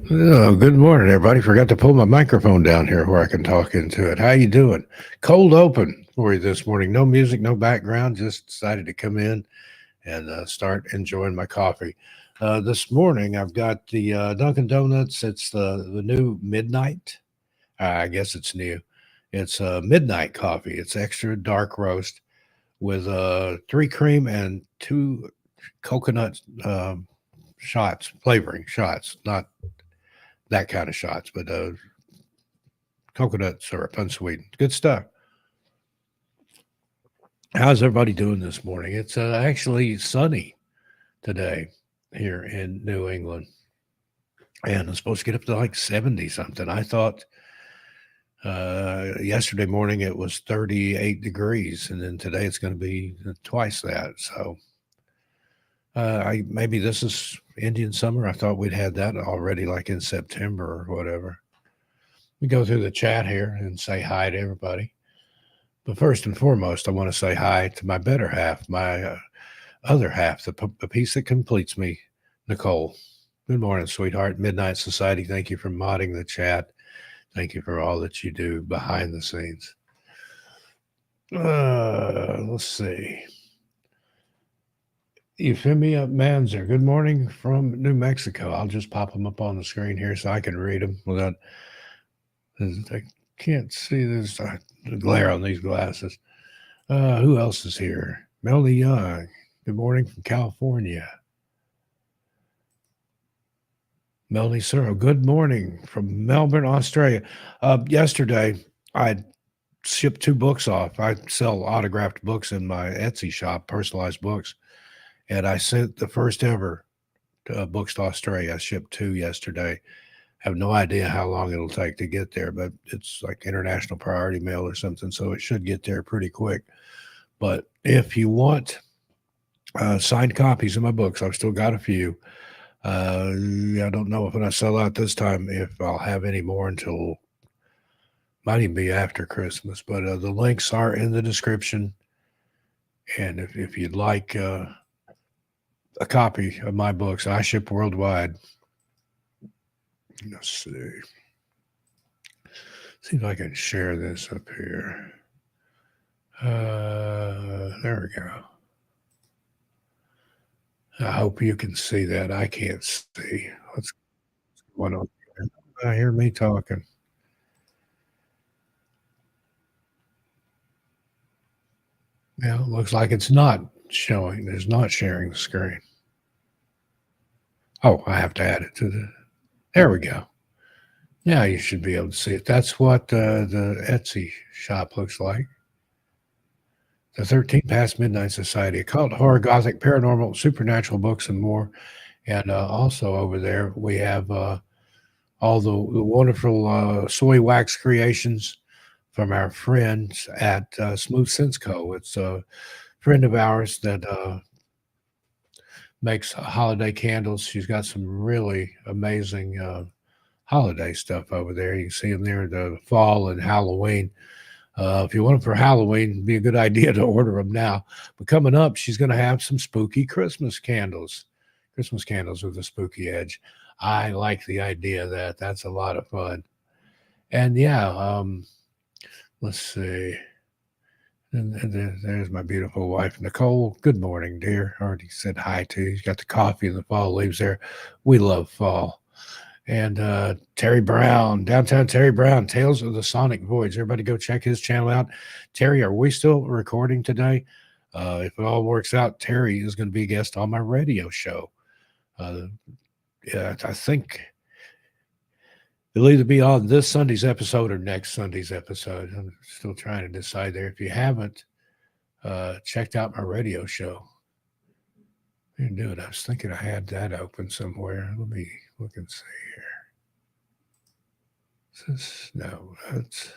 Oh, good morning, everybody. Forgot to pull my microphone down here where I can talk into it. How you doing? Cold open for you this morning. No music, no background. Just decided to come in and start enjoying my coffee. This morning, I've got the Dunkin' Donuts. It's the new midnight. I guess it's new. It's midnight coffee. It's extra dark roast with three cream and two coconut shots, flavoring shots, not that kind of shots, but coconut syrup, unsweetened. Good stuff. How's everybody doing this morning? It's actually sunny today here in New England, and it's supposed to get up to like 70 something. I thought yesterday morning it was 38 degrees, and then today it's going to be twice that. So I maybe this is Indian summer. I thought we'd had that already, like in September or whatever. We go through the chat here and say hi to everybody. But first and foremost, I want to say hi to my better half, my other half, the piece that completes me, Nicole. Good morning, sweetheart. Midnight Society, thank you for modding the chat. Thank you for all that you do behind the scenes. Let's see. Euphemia Manzer, good morning from New Mexico. I'll just pop them up on the screen here so I can read them without. I can't see this glare on these glasses. Who else is here? Melody Young. Good morning from California. Melanie Searle. Good morning from Melbourne, Australia. Yesterday, I shipped two books off. I sell autographed books in my Etsy shop, personalized books, and I sent the first ever books to Australia. I shipped two yesterday. Have no idea how long it'll take to get there, but it's like international priority mail or something, so it should get there pretty quick. But if you want signed copies of my books, I've still got a few. I don't know if when I sell out this time if I'll have any more until might even be after Christmas. But the links are in the description, and if you'd like a copy of my books, I ship worldwide. Let's see if I can share this up here. There we go. I hope you can see that. I can't see. What's going on here? I hear me talking. Yeah, it looks like it's not showing. It's not sharing the screen. Oh, I have to add it to the. There we go. Now you should be able to see it. That's what the Etsy shop looks like. The 13th Past Midnight Society, occult, horror, gothic, paranormal, supernatural books, and more. And also over there, we have all the wonderful soy wax creations from our friends at Smooth Sense Co. It's a friend of ours that makes holiday candles. She's got some really amazing holiday stuff over there. You can see them there, the fall and Halloween. If you want them for Halloween, it'd be a good idea to order them now. But coming up, she's going to have some spooky Christmas candles with a spooky edge. I like the idea of that. That's a lot of fun. And yeah, let's see. And there's my beautiful wife, Nicole. Good morning, dear. Already said hi to you. You got the coffee and the fall leaves there. We love fall. And Terry Brown, downtown Terry Brown, Tales of the Sonic Voyage. Everybody go check his channel out. Terry, are we still recording today? If it all works out, Terry is going to be a guest on my radio show. Yeah, I think it'll either be on this Sunday's episode or next Sunday's episode. I'm still trying to decide there. If you haven't checked out my radio show, you can do it. I was thinking I had that open somewhere. Let me look and see here. No, that's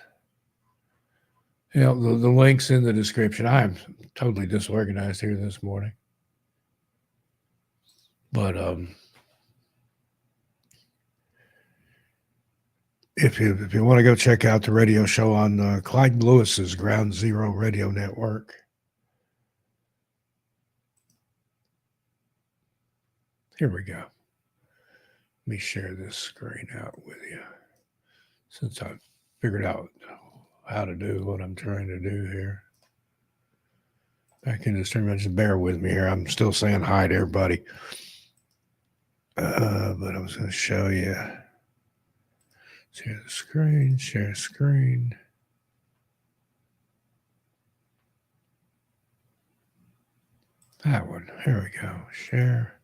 the link's in the description. I'm totally disorganized here this morning, but if you want to go check out the radio show on Clyde Lewis's Ground Zero Radio Network, here we go. Let me share this screen out with you since I've figured out how to do what I'm trying to do here. Back into the stream, just bear with me here. I'm still saying hi to everybody. But I was going to show you. Share the screen, share screen. That one. Here we go. Share.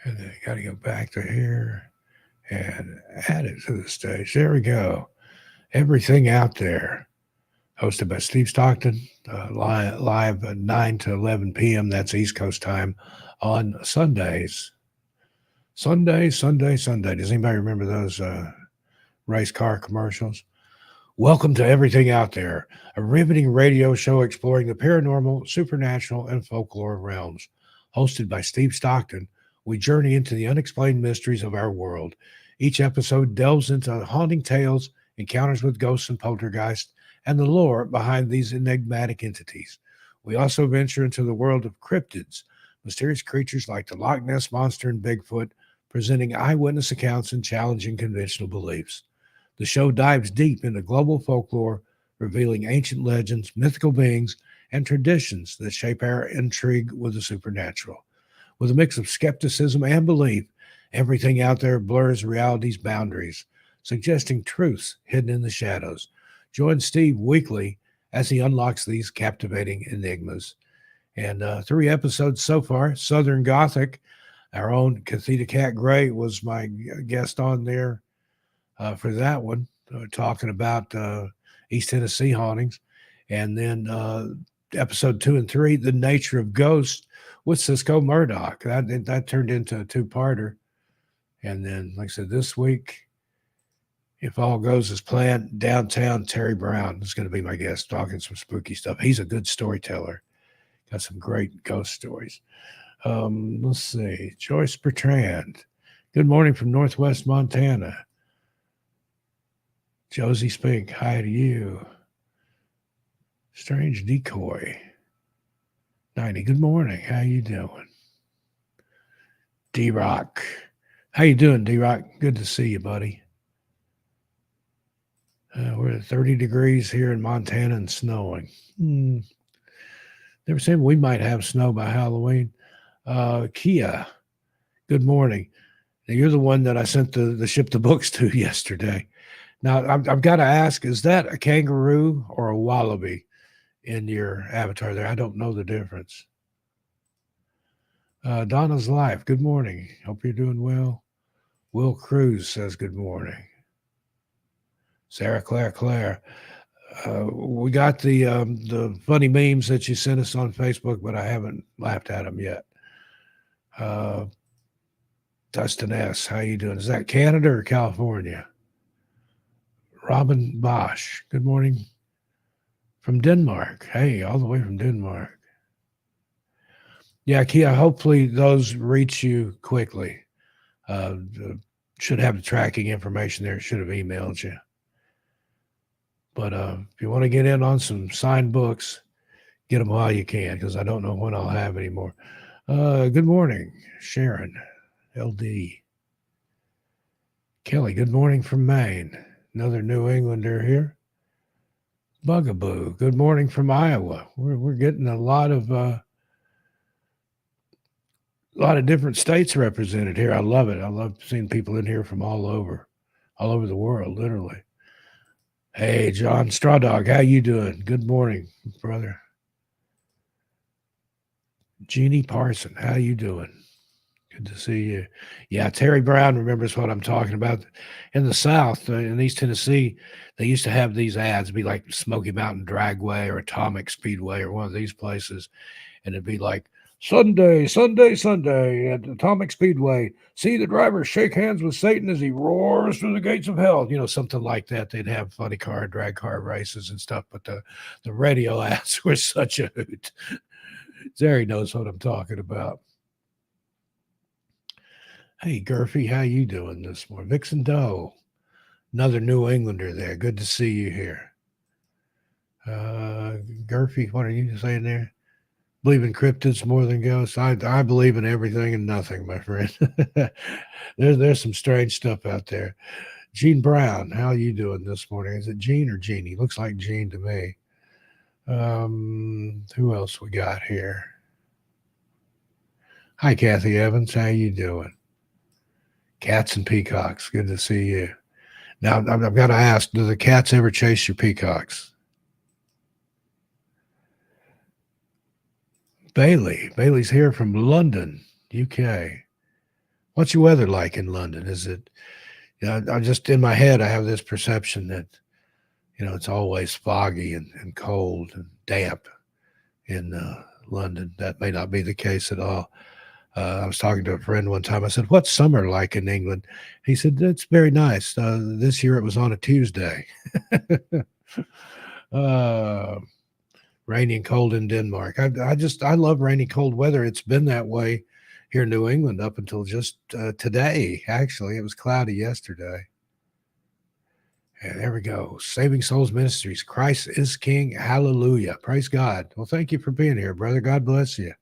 And then you got to go back to here and add it to the stage. There we go. Everything out there. Hosted by Steve Stockton. Live at 9 to 11 p.m. That's East Coast time on Sundays. Sunday. Does anybody remember those race car commercials? Welcome to Everything Out There, a riveting radio show exploring the paranormal, supernatural, and folklore realms. Hosted by Steve Stockton, we journey into the unexplained mysteries of our world. Each episode delves into haunting tales, encounters with ghosts and poltergeists, and the lore behind these enigmatic entities. We also venture into the world of cryptids, mysterious creatures like the Loch Ness Monster and Bigfoot, presenting eyewitness accounts and challenging conventional beliefs. The show dives deep into global folklore, revealing ancient legends, mythical beings, and traditions that shape our intrigue with the supernatural. With a mix of skepticism and belief, Everything Out There blurs reality's boundaries, suggesting truths hidden in the shadows. Join Steve weekly as he unlocks these captivating enigmas. And 3 episodes so far. Southern Gothic, our own Cathedra Cat Gray was my guest on there for that one, talking about East Tennessee hauntings. And then episode 2 and 3, The Nature of Ghosts with Cisco Murdoch. That turned into a 2-parter. And then, like I said, this week, if all goes as planned, Downtown Terry Brown is going to be my guest, talking some spooky stuff. He's a good storyteller. Got some great ghost stories. Let's see. Joyce Bertrand. Good morning from Northwest Montana. Josie Spink, hi to you. Strange Decoy. 90, good morning. How you doing? D-Rock. How you doing, D-Rock? Good to see you, buddy. We're at 30 degrees here in Montana and snowing. They were saying we might have snow by Halloween. Kia, good morning. Now, you're the one that I sent the ship the books to yesterday. Now, I've got to ask, is that a kangaroo or a wallaby in your avatar there? I don't know the difference. Donna's Life, good morning. Hope you're doing well. Will Cruz says good morning. Sarah Claire. We got the funny memes that you sent us on Facebook, but I haven't laughed at them yet. Dustin S., how you doing? Is that Canada or California? Robin Bosch, good morning from Denmark. Hey, all the way from Denmark. Yeah, Kia, hopefully those reach you quickly. Should have the tracking information there. Should have emailed you. But if you want to get in on some signed books, get them while you can, because I don't know when I'll have any more. Good morning, Sharon, LD. Kelly, good morning from Maine. Another New Englander here. Bugaboo, good morning from Iowa. We're getting a lot of different states represented here. I love it. I love seeing people in here from all over the world, literally. Hey, John Strawdog, how you doing? Good morning, brother. Jeannie Parson, how you doing? Good to see you. Yeah, Terry Brown remembers what I'm talking about. In the South, in East Tennessee, they used to have these ads, be like Smoky Mountain Dragway or Atomic Speedway or one of these places, and it'd be like, Sunday at Atomic Speedway. See the driver shake hands with Satan as he roars through the gates of hell. You know, something like that. They'd have funny car, drag car races and stuff, but the radio ads were such a hoot. Terry knows what I'm talking about. Hey, Gurfy, how you doing this morning? Vixen Doe, another New Englander there. Good to see you here. Gurfy, what are you saying there? Believe in cryptids more than ghosts. I believe in everything and nothing, my friend. There's some strange stuff out there. Gene Brown, how you doing this morning? Is it Gene or Jeannie? Looks like Gene to me. Who else we got here? Hi, Kathy Evans. How you doing? Cats and peacocks. Good to see you. Now, I've got to ask, do the cats ever chase your peacocks? Bailey's here from London, UK. What's your weather like in London? Is it, I just, in my head, I have this perception that, it's always foggy and cold and damp in London. That may not be the case at all. I was talking to a friend one time. I said, "What's summer like in England?" He said, "It's very nice. This year it was on a Tuesday." uh, Rainy and cold in Denmark. I love rainy, cold weather. It's been that way here in New England up until just today. Actually, it was cloudy yesterday. And there we go. Saving Souls Ministries. Christ is King. Hallelujah. Praise God. Well, thank you for being here, brother. God bless you.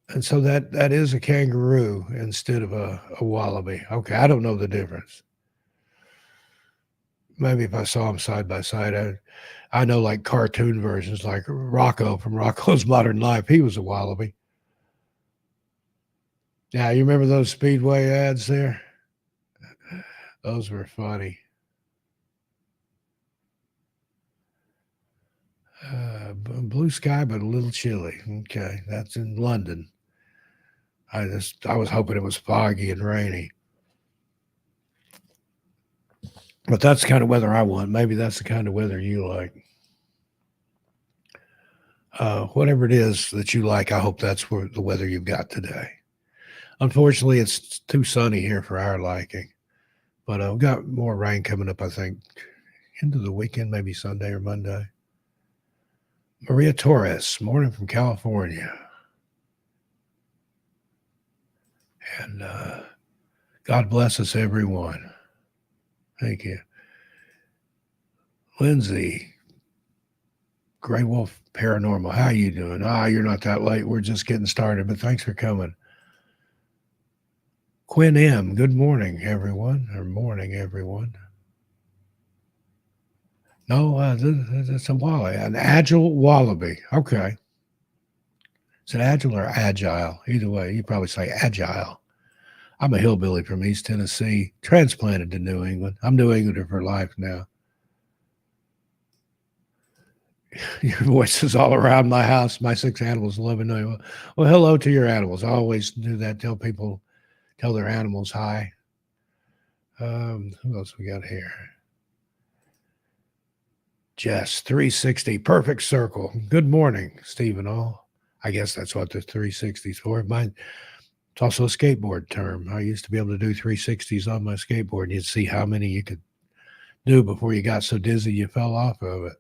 And so that is a kangaroo instead of a wallaby. Okay, I don't know the difference. Maybe if I saw them side by side, I know like cartoon versions, like Rocco from Rocco's Modern Life. He was a wallaby. Yeah, you remember those Speedway ads there? Those were funny. Blue sky, but a little chilly. Okay, that's in London. I was hoping it was foggy and rainy. But that's the kind of weather I want. Maybe that's the kind of weather you like. Whatever it is that you like, I hope that's the weather you've got today. Unfortunately, it's too sunny here for our liking. But we've got more rain coming up, I think, into the weekend, maybe Sunday or Monday. Maria Torres, morning from California. And God bless us, everyone. Thank you. Lindsay, Gray Wolf Paranormal, how you doing? You're not that late. We're just getting started, but thanks for coming. Quinn M, good morning, everyone, or morning, everyone. No, it's a wallaby, an agile wallaby. Okay. Is it agile or agile? Either way, you probably say agile. I'm a hillbilly from East Tennessee, transplanted to New England. I'm New Englander for life now. Your voice is all around my house. My 6 animals live in New England. Well, hello to your animals. I always do that. Tell their animals hi. Who else we got here? Jess, 360, perfect circle. Good morning, Stephen all. I guess that's what the 360 is for. It's also a skateboard term. I used to be able to do 360s on my skateboard, and you'd see how many you could do before you got so dizzy you fell off of it.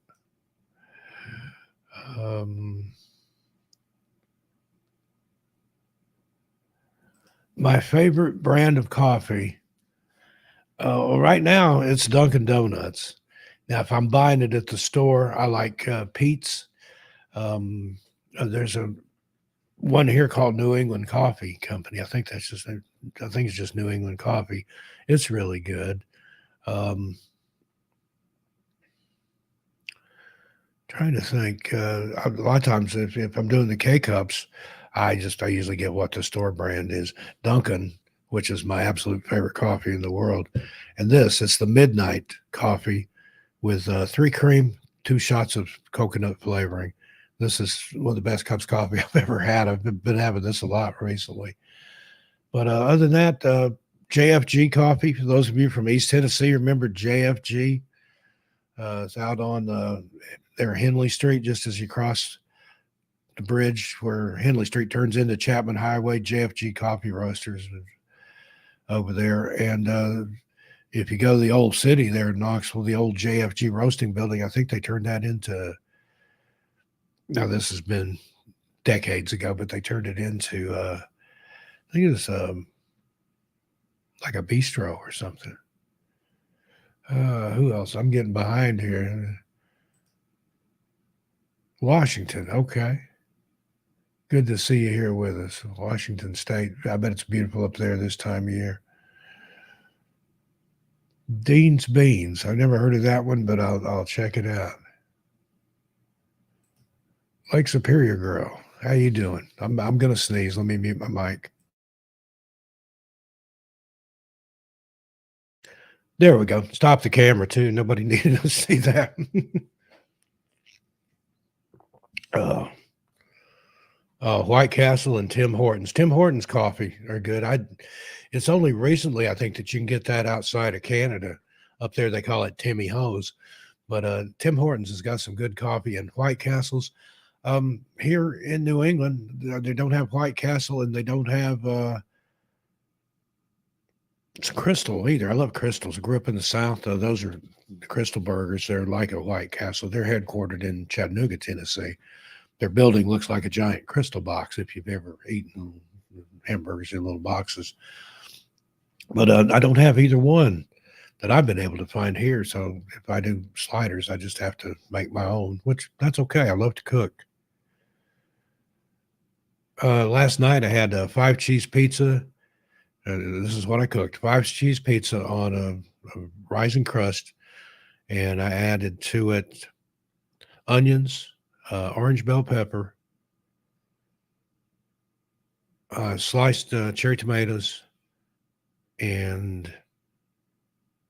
My favorite brand of coffee, right now, it's Dunkin' Donuts. Now, if I'm buying it at the store, I like Pete's. There's one here called New England Coffee Company. I think it's just New England Coffee. It's really good. Trying to think. A lot of times, if I'm doing the K cups, I usually get what the store brand is. Dunkin', which is my absolute favorite coffee in the world, and it's the midnight coffee with 3 cream, 2 shots of coconut flavoring. This is one of the best cups of coffee I've ever had. I've been having this a lot recently. But other than that, JFG coffee. For those of you from East Tennessee, remember JFG? It's out on there Henley Street, just as you cross the bridge where Henley Street turns into Chapman Highway. JFG Coffee Roasters over there, and if you go to the old city there in Knoxville, the old JFG roasting building, I think they turned that into. Now this has been decades ago, but they turned it into. I think it's like a bistro or something. Who else? I'm getting behind here. Washington. Okay. Good to see you here with us. Washington State. I bet it's beautiful up there this time of year. Dean's Beans. I've never heard of that one, but I'll check it out. Lake Superior girl. How you doing? I'm gonna sneeze. Let me mute my mic. There we go. Stop the camera too. Nobody needed to see that. uh, White Castle and Tim Hortons. Tim Hortons coffee are good. It's only recently I think that you can get that outside of Canada. Up there they call it Timmy Hose, but Tim Hortons has got some good coffee and White Castles. Here in New England, they don't have White Castle and they don't have it's Crystal either. I love Crystals. I grew up in the South. Those are the Crystal burgers. They're like a White Castle. They're headquartered in Chattanooga, Tennessee. Their building looks like a giant crystal box if you've ever eaten hamburgers in little boxes. But I don't have either one that I've been able to find here. So if I do sliders, I just have to make my own, which that's okay. I love to cook. Last night I had a 5 cheese pizza. This is what I cooked: 5 cheese pizza on a rising crust, and I added to it onions, orange bell pepper, sliced cherry tomatoes, and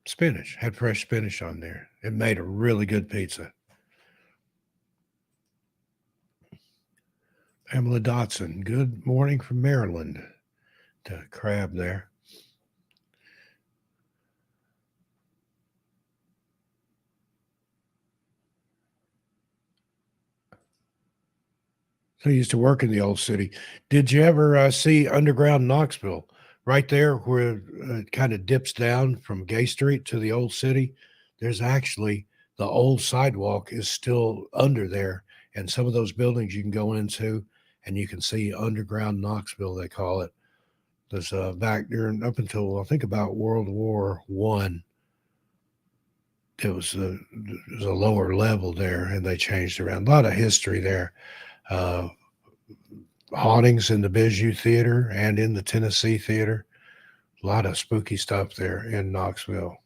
spinach. Had fresh spinach on there. It made a really good pizza. Pamela Dotson, good morning from Maryland. To Crab there. So I used to work in the old city. Did you ever see Underground Knoxville? Right there where it kind of dips down from Gay Street to the old city, there's actually the old sidewalk is still under there. And some of those buildings you can go into and you can see Underground Knoxville, they call it. There's back during up until I think about World War I, it was a lower level there, and they changed around. A lot of history there. Uh, Hauntings in the Bijou Theater and in the Tennessee Theater. A lot of spooky stuff there in Knoxville.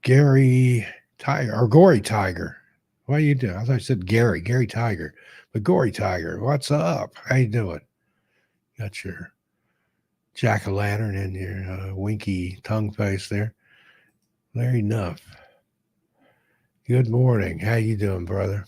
Gary Tiger or Gory Tiger. What you doing? I thought I said Gary Tiger, but Gory Tiger. What's up? How you doing? Got your jack o' lantern and your winky tongue face there. Larry Nuff. Good morning. How you doing, brother?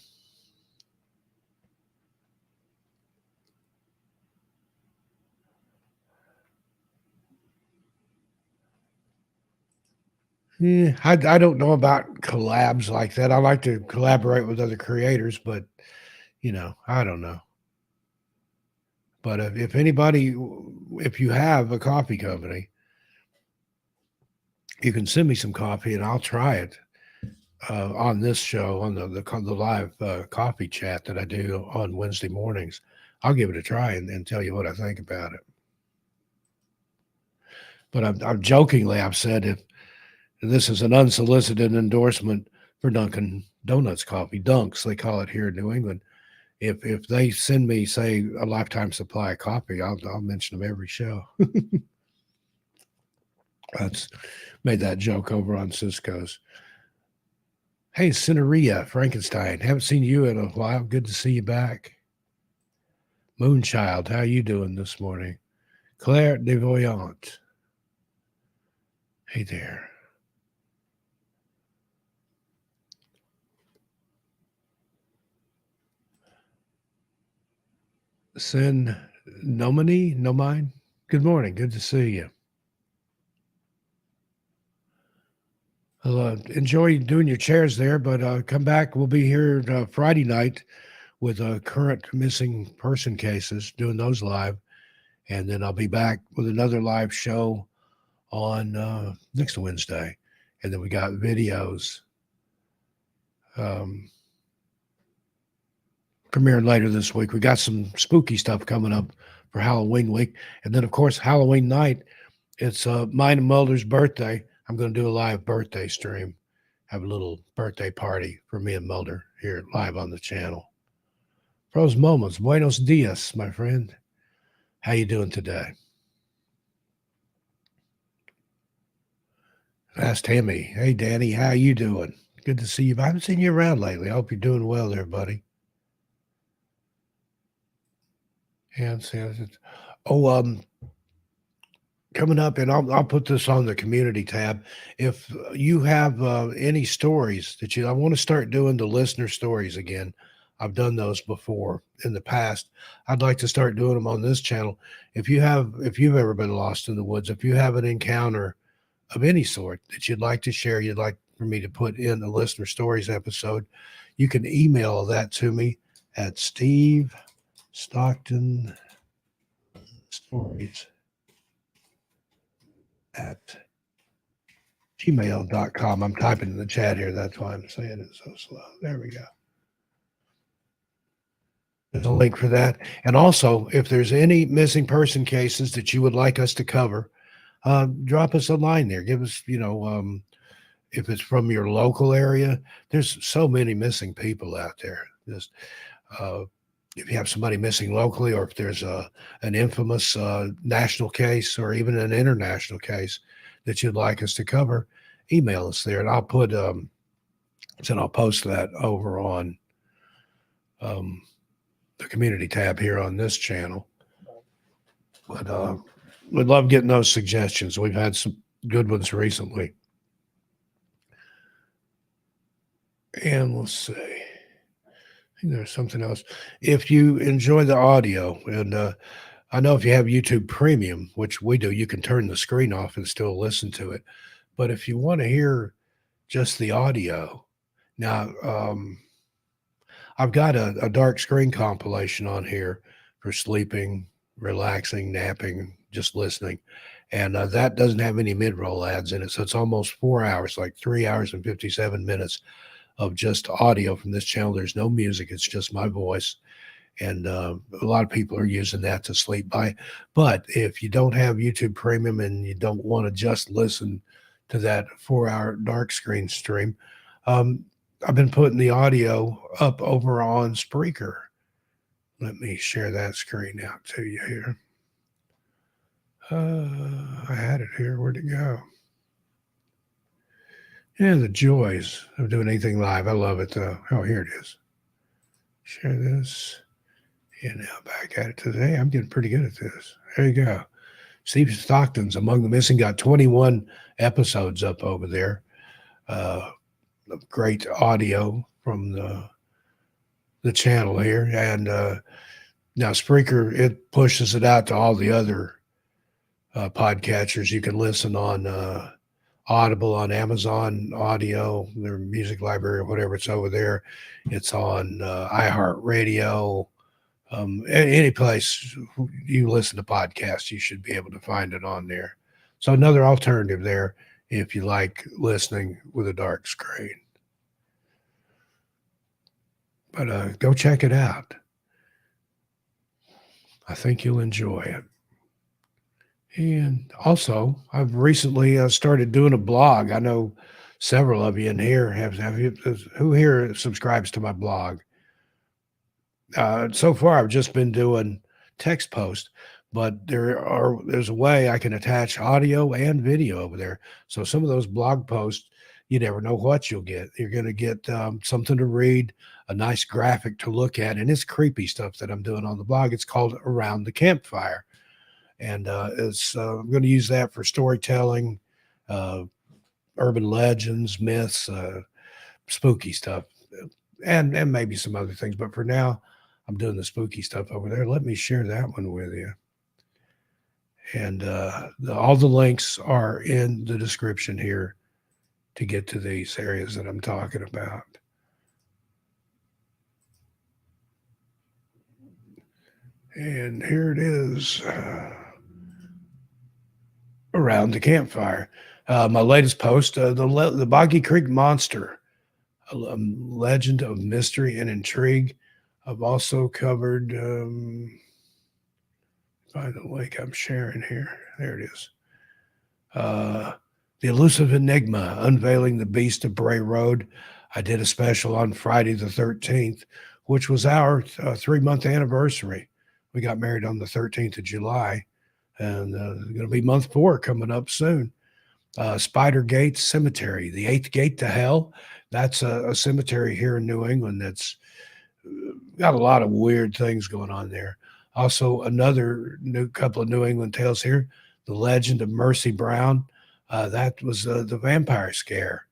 Yeah, I don't know about collabs like that. I like to collaborate with other creators, but I don't know. But if anybody, if you have a coffee company, you can send me some coffee and I'll try it on this show on the live coffee chat that I do on Wednesday mornings. I'll give it a try and tell you what I think about it. But I'm jokingly I've said if this is an unsolicited endorsement for Dunkin' Donuts coffee, Dunks they call it here in New England. If they send me say a lifetime supply of coffee, I'll mention them every show. That's made that joke over on Cisco's. Hey, Cineria Frankenstein, haven't seen you in a while. Good to see you back. Moonchild, how you doing this morning? Claire de Voyant. Hey there. Sin Nomini, no mine. Good morning. Good to see you. Enjoy doing your chairs there, but come back. We'll be here Friday night with current missing person cases, doing those live. And then I'll be back with another live show on next Wednesday. And then we got videos premiering later this week. We got some spooky stuff coming up for Halloween week. And then, of course, Halloween night, it's mine and Mulder's birthday. I'm going to do a live birthday stream, have a little birthday party for me and Mulder here live on the channel. Pros moments, buenos dias, my friend. How you doing today? Ask Timmy. Hey, Danny, how you doing? Good to see you. I haven't seen you around lately. I hope you're doing well there, buddy. And oh, coming up, and I'll put this on the community tab. If you have any stories that I want to start doing the listener stories again. I've done those before in the past. I'd like to start doing them on this channel. If you've ever been lost in the woods, if you have an encounter of any sort that you'd like to share, you'd like for me to put in the listener stories episode, you can email that to me at Steve Stockton Stories at gmail.com. I'm typing in the chat here. That's why I'm saying it so slow. There we go. There's a link for that. And also, if there's any missing person cases that you would like us to cover, drop us a line there. Give us, if it's from your local area, there's so many missing people out there. Just if you have somebody missing locally, or if there's an infamous national case or even an international case that you'd like us to cover, email us there, and I'll put I'll post that over on the community tab here on this channel. But we'd love getting those suggestions. We've had some good ones recently. And let's see. I think there's something else. If you enjoy the audio, and I know if you have YouTube Premium, which we do, you can turn the screen off and still listen to it. But if you want to hear just the audio, now I've got a dark screen compilation on here for sleeping, relaxing, napping, just listening. And that doesn't have any mid-roll ads in it. So it's almost 4 hours, like 3 hours and 57 minutes of just audio from this channel. There's no music. It's just my voice. And a lot of people are using that to sleep by. But if you don't have YouTube Premium and you don't want to just listen to that 4-hour dark screen stream, I've been putting the audio up over on Spreaker. Let me share that screen out to you here. I had it here. Where'd it go? Yeah, the joys of doing anything live. I love it, though. Oh, here it is. Share this. And now back at it today. I'm getting pretty good at this. There you go. Steve Stockton's Among the Missing got 21 episodes up over there. Great audio from the channel here. And now Spreaker, it pushes it out to all the other podcatchers. You can listen on Audible, on Amazon Audio, their music library, or whatever. It's over there. It's on iHeartRadio. Any place you listen to podcasts, you should be able to find it on there. So another alternative there if you like listening with a dark screen. But go check it out. I think you'll enjoy it. And also, I've recently started doing a blog. I know several of you in here who here subscribes to my blog. So far, I've just been doing text posts, but there's a way I can attach audio and video over there. So some of those blog posts, you never know what you'll get. You're going to get something to read, a nice graphic to look at, and it's creepy stuff that I'm doing on the blog. It's called Around the Campfire. And I'm going to use that for storytelling, urban legends, myths, spooky stuff, and maybe some other things. But for now, I'm doing the spooky stuff over there. Let me share that one with you. And all the links are in the description here to get to these areas that I'm talking about. And here it is. Around the Campfire. My latest post, the Boggy Creek Monster, a legend of mystery and intrigue. I've also covered, find the link I'm sharing here. There it is. The Elusive Enigma, Unveiling the Beast of Bray Road. I did a special on Friday the 13th, which was our 3 month anniversary. We got married on the 13th of July, and going to be month four coming up soon. Spider Gate Cemetery, the eighth gate to hell. That's a cemetery here in New England that's got a lot of weird things going on there. Also, another new couple of New England tales here. The Legend of Mercy Brown. That was the vampire scare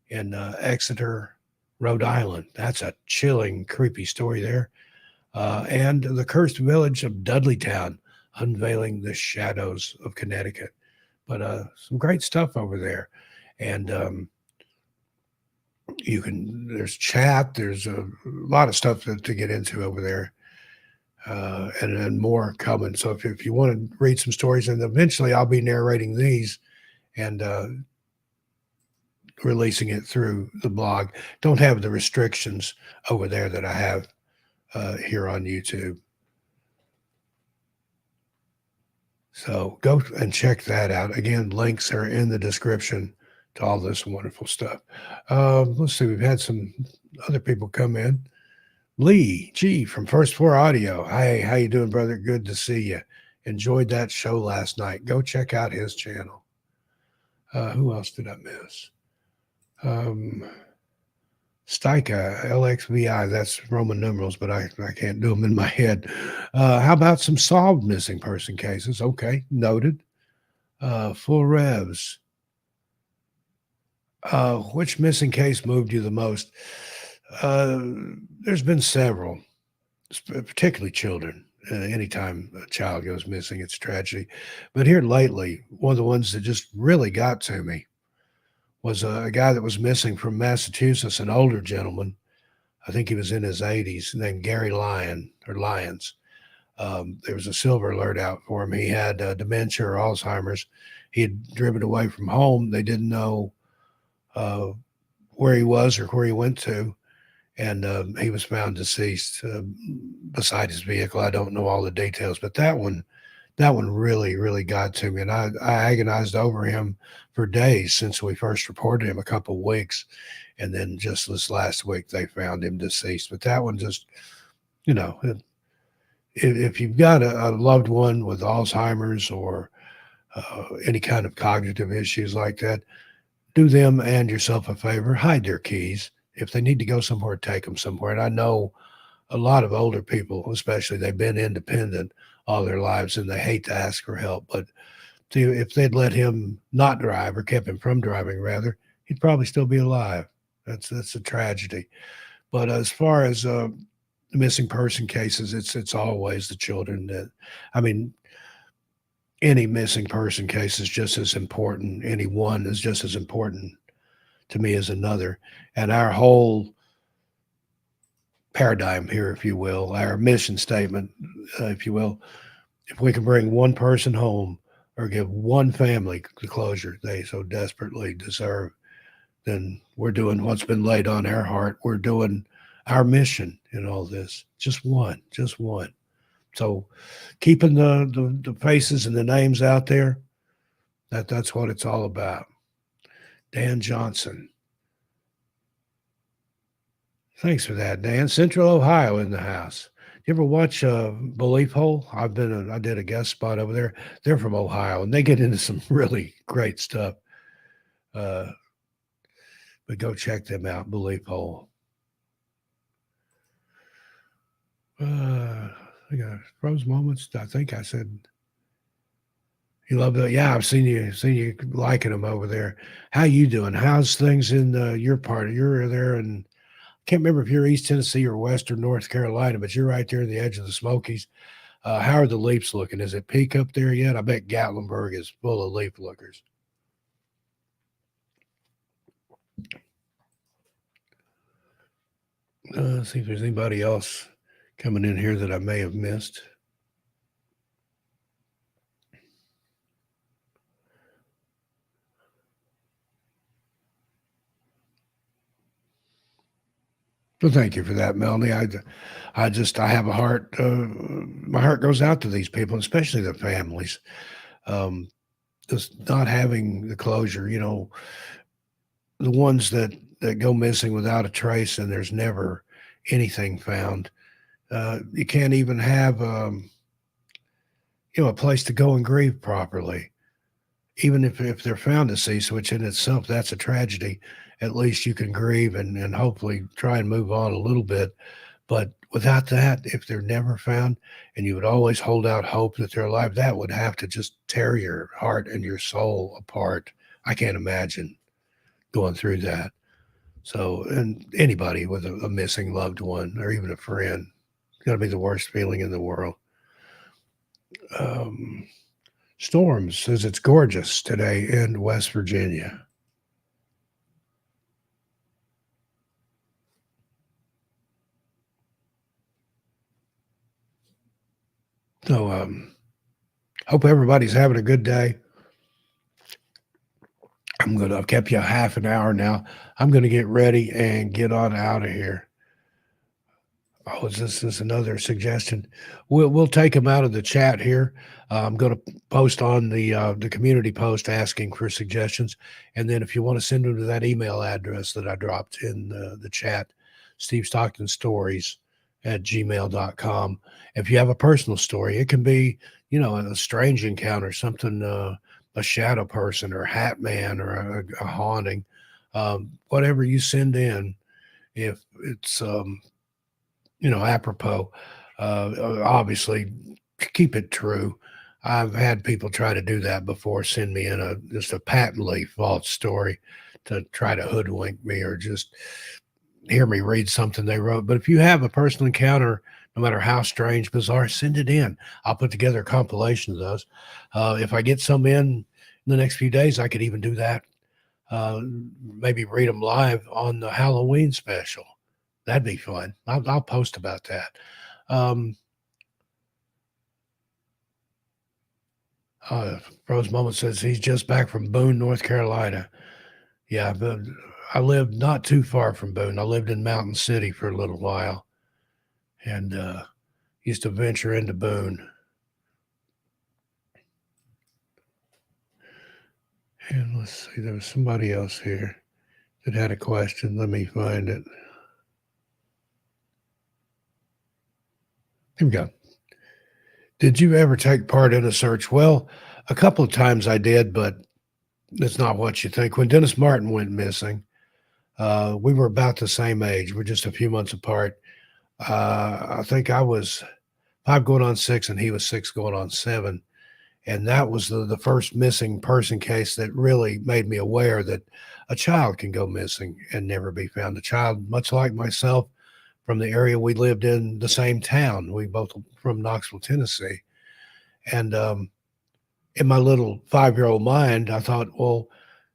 in Exeter, Rhode Island. That's a chilling, creepy story there. And the Cursed Village of Dudleytown, unveiling the shadows of Connecticut. But some great stuff over there. And there's chat, there's a lot of stuff to get into over there. And more coming. So if you want to read some stories, and eventually I'll be narrating these and releasing it through the blog. Don't have the restrictions over there that I have here on YouTube. So go and check that out. Again, links are in the description to all this wonderful stuff. Let's see, we've had some other people come in. Lee G from First Floor Audio. Hey, how you doing, brother? Good to see you. Enjoyed that show last night. Go check out his channel. Who else did I miss? Stika, LXVI, that's Roman numerals, but I can't do them in my head. How about some solved missing person cases? Okay, noted. Full revs. Which missing case moved you the most? There's been several, particularly children. Anytime a child goes missing, it's tragedy. But here lately, one of the ones that just really got to me was a guy that was missing from Massachusetts, an older gentleman. I think he was in his 80s, named Gary Lyons. There was a silver alert out for him. He had dementia or Alzheimer's. He had driven away from home. They didn't know where he was or where he went to. And he was found deceased beside his vehicle. I don't know all the details, but that one really, really got to me. And I agonized over him for days since we first reported him, a couple of weeks. And then just this last week, they found him deceased. But that one just, if you've got a loved one with Alzheimer's or any kind of cognitive issues like that, do them and yourself a favor, hide their keys. If they need to go somewhere, take them somewhere. And I know a lot of older people, especially, they've been independent all their lives and they hate to ask for help. But if they'd let him not drive or kept him from driving, rather, he'd probably still be alive. That's a tragedy. But as far as missing person cases, it's always the children that, I mean, any missing person case is just as important. Any one is just as important to me as another. And our whole paradigm here, if you will, our mission statement, if you will, if we can bring one person home or give one family the closure they so desperately deserve, then we're doing what's been laid on our heart. We're doing our mission in all this. Just one. So keeping the faces and the names out there, that's what it's all about. Dan Johnson. Thanks for that, Dan. Central Ohio in the house. You ever watch Belief Hole? I did a guest spot over there. They're from Ohio, and they get into some really great stuff. But go check them out, Belief Hole. I got Rose Moments. I think I said you love it. Yeah, I've seen you liking them over there. How you doing? How's things in your part? You're there, and can't remember if you're East Tennessee or Western North Carolina, but you're right there in the edge of the Smokies. How are the leaps looking? Is it peak up there yet? I bet Gatlinburg is full of leaf lookers. See if there's anybody else coming in here that I may have missed. Well, thank you for that, Melanie. I have a heart. My heart goes out to these people, especially the families. Just not having the closure. The ones that that go missing without a trace, and there's never anything found. You can't even have a place to go and grieve properly, even if they're found deceased, which in itself that's a tragedy. At least you can grieve and hopefully try and move on a little bit. But without that, if they're never found, and you would always hold out hope that they're alive, that would have to just tear your heart and your soul apart. I can't imagine going through that. So, and anybody with a missing loved one or even a friend, it's got to be the worst feeling in the world. Um, Storms says it's gorgeous today in West Virginia. So, hope everybody's having a good day. I've kept you a half an hour now. I'm going to get ready and get on out of here. Oh, is this another suggestion? We'll take them out of the chat here. I'm going to post on the community post asking for suggestions, and then if you want to send them to that email address that I dropped in the chat, Steve Stockton Stories at gmail.com. If you have a personal story, it can be a strange encounter, something a shadow person or hat man or a haunting, whatever you send in. If it's apropos. Obviously, keep it true. I've had people try to do that before, send me in just a patently false story to try to hoodwink me or just hear me read something they wrote. But if you have a personal encounter, no matter how strange, bizarre, send it in. I'll put together a compilation of those. If I get some in the next few days, I could even do that. Uh, Maybe read them live on the Halloween special. That'd be fun. I'll post about that. Um, Rose Moment says he's just back from Boone, North Carolina. Yeah, but I lived not too far from Boone. I lived in Mountain City for a little while and used to venture into Boone. And let's see, there was somebody else here that had a question. Let me find it. Here we go. Did you ever take part in a search? Well, a couple of times I did, but it's not what you think. When Dennis Martin went missing, we were about the same age. We're just a few months apart. I think I was 5 going on 6, and he was 6 going on 7. And that was the first missing person case that really made me aware that a child can go missing and never be found. A child, much like myself, from the area we lived in, the same town. We both from Knoxville, Tennessee. And in my little 5-year-old mind, I thought, well,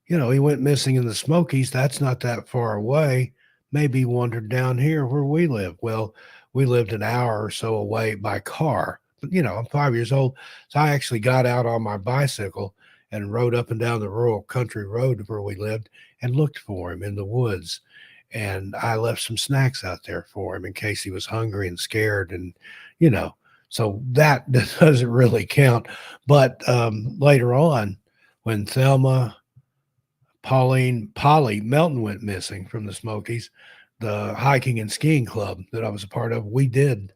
he went missing in the Smokies. That's not that far away. Maybe he wandered down here where we live. Well, we lived an hour or so away by car. But, I'm 5 years old. So I actually got out on my bicycle and rode up and down the rural country road where we lived and looked for him in the woods. And I left some snacks out there for him in case he was hungry and scared. And, you know, so that doesn't really count. But later on, when Polly Melton went missing from the Smokies, the hiking and skiing club that I was a part of, we did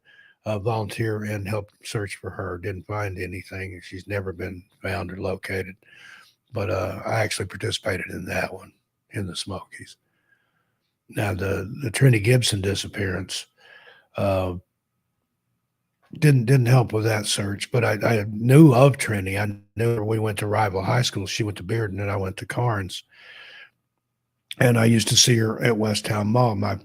volunteer and help search for her. Didn't find anything. She's never been found or located. But I actually participated in that one in the Smokies. Now the Trinity Gibson disappearance uh, didn't help with that search, but I knew of Trinity. I knew her. We went to rival high schools. She went to Bearden, and I went to Carnes. And I used to see her at West Town Mall. My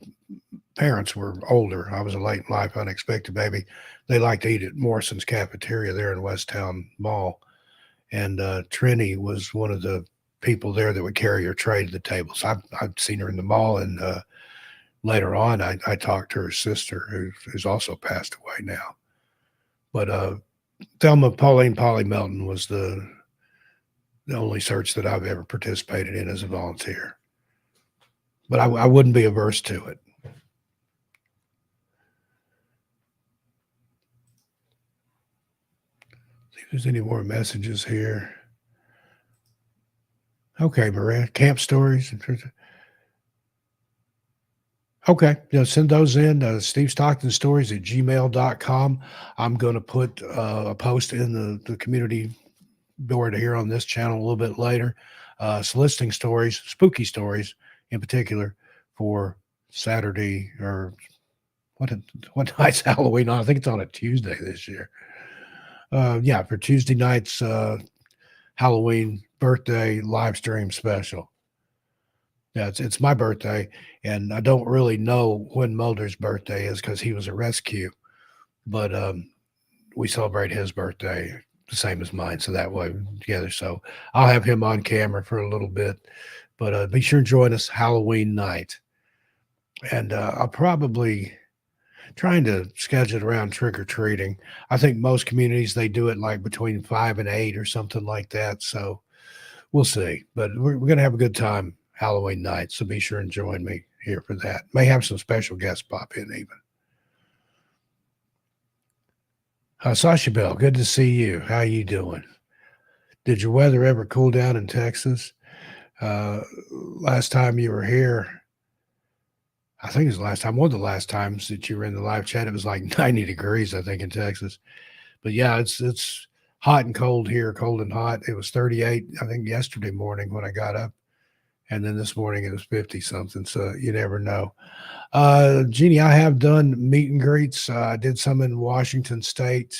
parents were older. I was a late in life, unexpected baby. They liked to eat at Morrison's cafeteria there in West Town Mall. And Trini was one of the people there that would carry her tray to the table. So I've seen her in the mall. And later on, I talked to her sister, who's also passed away now. But Thelma Pauline Polly Melton was the only search that I've ever participated in as a volunteer. But I wouldn't be averse to it. See if there's any more messages here. Okay, Maria, camp stories. Okay. Yeah, send those in, Steve Stockton Stories at gmail.com. I'm going to put a post in the community board here on this channel a little bit later, soliciting stories, spooky stories in particular, for Saturday or what? What night's Halloween on? I think it's on a Tuesday this year. Yeah, for Tuesday night's Halloween birthday live stream special. Yeah, it's my birthday, and I don't really know when Mulder's birthday is because he was a rescue, but we celebrate his birthday the same as mine, so that way we're together. So I'll have him on camera for a little bit, but be sure and join us Halloween night. And I'll probably trying to schedule it around trick or treating. I think most communities they do it like between 5 and 8 or something like that. So we'll see, but we're gonna have a good time Halloween night. So be sure and join me here for that. May have some special guests pop in even. Sasha Bell, good to see you. How you doing? Did your weather ever cool down in Texas? Last time you were here, I think it was the last time, one of the last times that you were in the live chat, it was like 90 degrees, I think, in Texas. But yeah, it's hot and cold here, cold and hot. It was 38, I think, yesterday morning when I got up. And then this morning it was 50 something. So you never know. Jeannie, I have done meet and greets. I did some in Washington State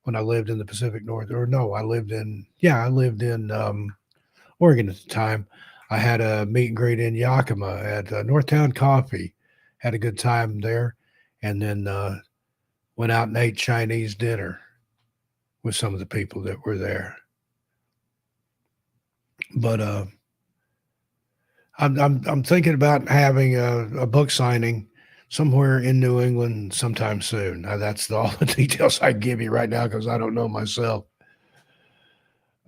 when I lived in the Pacific North. Or no, I lived in Oregon at the time. I had a meet and greet in Yakima at Northtown Coffee. Had a good time there, and then went out and ate Chinese dinner with some of the people that were there. But I'm thinking about having a book signing somewhere in New England sometime soon. That's all the details I can give you right now because I don't know myself.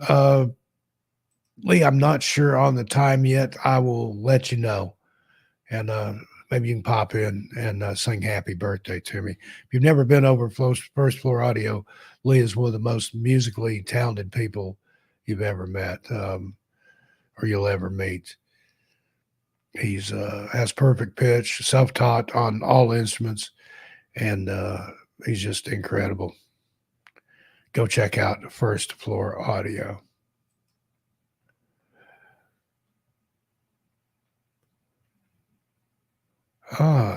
Uh, Lee, I'm not sure on the time yet. I will let you know. And maybe you can pop in and sing happy birthday to me. If you've never been over First Floor Audio, Lee is one of the most musically talented people you've ever met or you'll ever meet. He's has perfect pitch, self-taught on all instruments, and he's just incredible. Go check out First Floor Audio.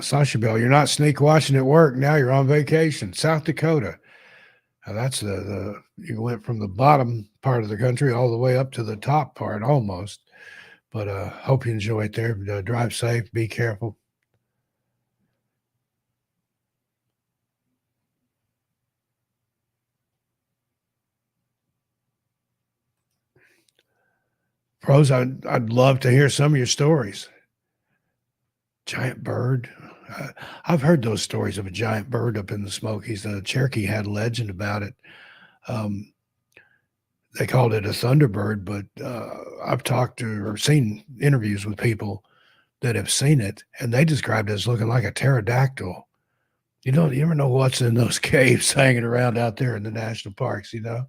Sasha Bell, you're not sneak watching at work. Now you're on vacation, South Dakota. Now that's the you went from the bottom part of the country all the way up to the top part almost. But hope you enjoy it there. Drive safe, be careful. Pros, I'd love to hear some of your stories. Giant bird. I've heard those stories of a giant bird up in the Smokies. The Cherokee had a legend about it. Um, they called it a thunderbird, but I've talked to or seen interviews with people that have seen it, and they described it as looking like a pterodactyl. You never know what's in those caves hanging around out there in the national parks, you know?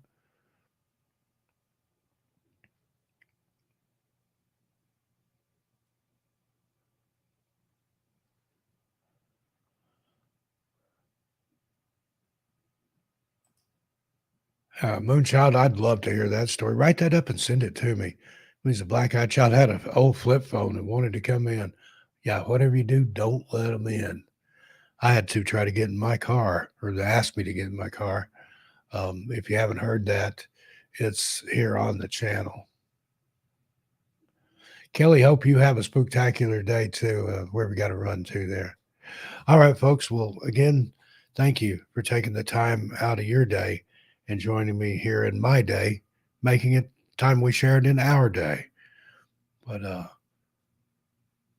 Moonchild, I'd love to hear that story. Write that up and send it to me. He's a black-eyed child, had an old flip phone and wanted to come in. Yeah, whatever you do, don't let them in. I had to try to get in my car, or they asked me to get in my car. If you haven't heard that, it's here on the channel. Kelly, hope you have a spectacular day too, where we got to run to there. All right, folks. Well, again, thank you for taking the time out of your day and joining me here in my day, making it time we shared in our day. But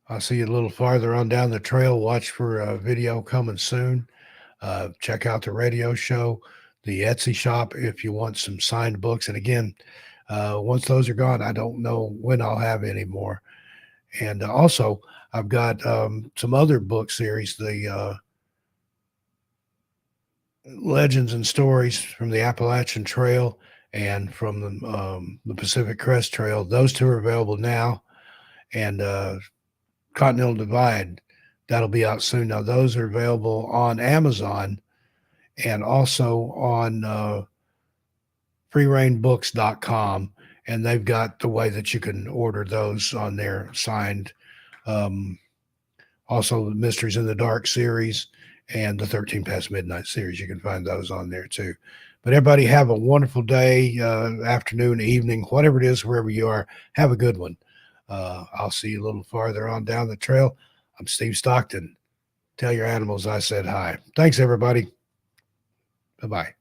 I'll see you a little farther on down the trail. Watch for a video coming soon. Check out the radio show, the Etsy shop if you want some signed books. And again, once those are gone, I don't know when I'll have any more. And also, I've got some other book series, the legends and stories from the Appalachian Trail and from the Pacific Crest Trail. Those two are available now. And Continental Divide, That'll be out soon. Now, those are available on Amazon and also on freerainbooks.com. And they've got the way that you can order those on there signed. Um, Also, the Mysteries in the Dark series and the 13 Past Midnight series. You can find those on there too. But everybody have a wonderful day, afternoon, evening, whatever it is, wherever you are. Have a good one. I'll see you a little farther on down the trail. I'm Steve Stockton. Tell your animals I said hi. Thanks, everybody. Bye-bye.